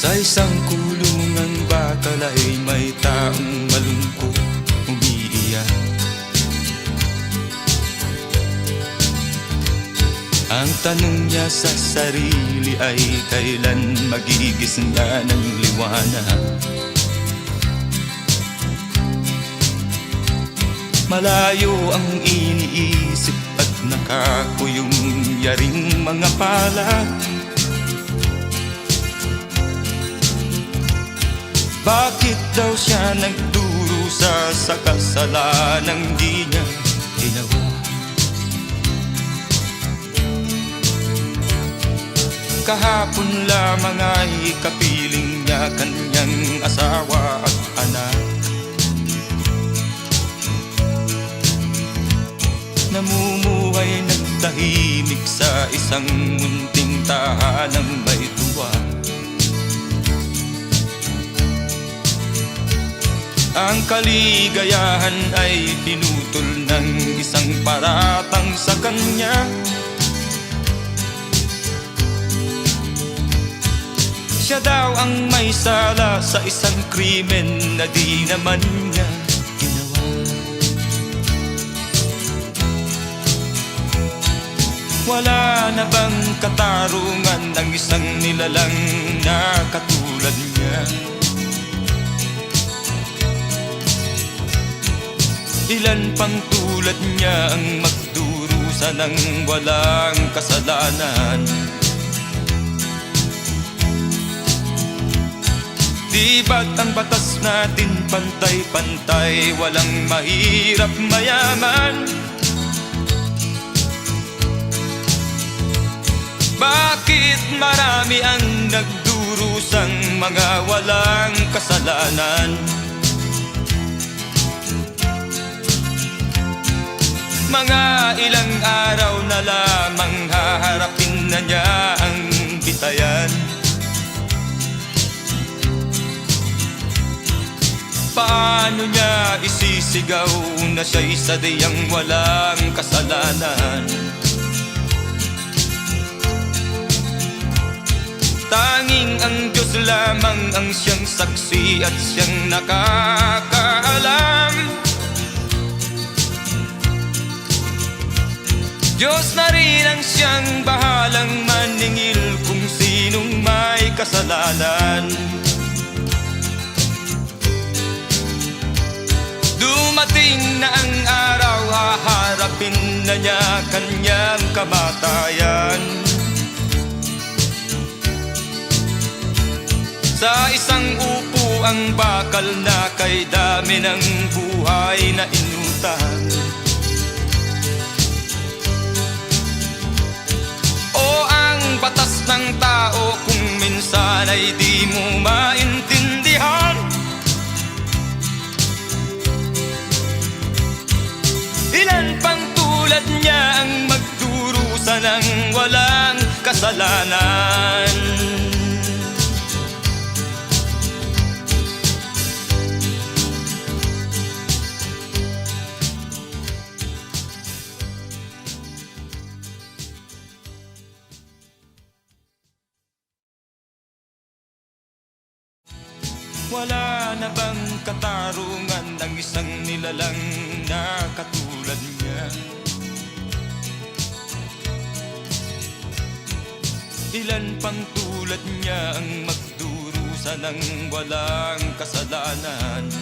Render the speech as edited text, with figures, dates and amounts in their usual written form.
Sa isang kulungan bakal ay may taong malungkot umiiyak. Ang tanong niya sa sarili ay kailan magigising na ng liwanag. Malayo ang iniisip at nakakuyong yaring mga palad. Bakit daw siya nagdurusa sa kasalanang di niya ginawa? Kahapon lamang ay kapiling niya kanyang asawa at anak. Namumuhay ng tahimik sa isang munting tahanang may tuwa. Ang kaligayahan ay pinutol ng isang paratang sa kanya. Siya daw ang may sala sa isang krimen na di naman niya ginawa. Wala na bang katarungan ng isang nilalang na katulad niya? Ilan pang tulad niya ang magdurusa ng walang kasalanan? Di ba't ang batas natin pantay-pantay, walang mahirap mayaman? Bakit marami ang nagdurusang mga walang kasalanan? Mga ilang araw na lamang haharapin na niya ang bitayan. Paano niya isisigaw na siya'y sadyang walang kasalanan? Tanging ang Diyos lamang ang siyang saksi at siyang nakakaalam. Diyos na rin ang siyang bahalang maningil kung sinong may kasalanan. Dumating na ang araw, haharapin na niya kanyang kamatayan. Sa isang upo ang bakal na kay dami ng buhay na inutang. Batas ng tao kung minsan ay di mo maintindihan. Ilan pang tulad niya ang magdurusa ng walang kasalanan? Wala na bang katarungan ng isang nilalang na katulad niya? Ilan pang tulad niya ang magdurusa ng walang kasalanan?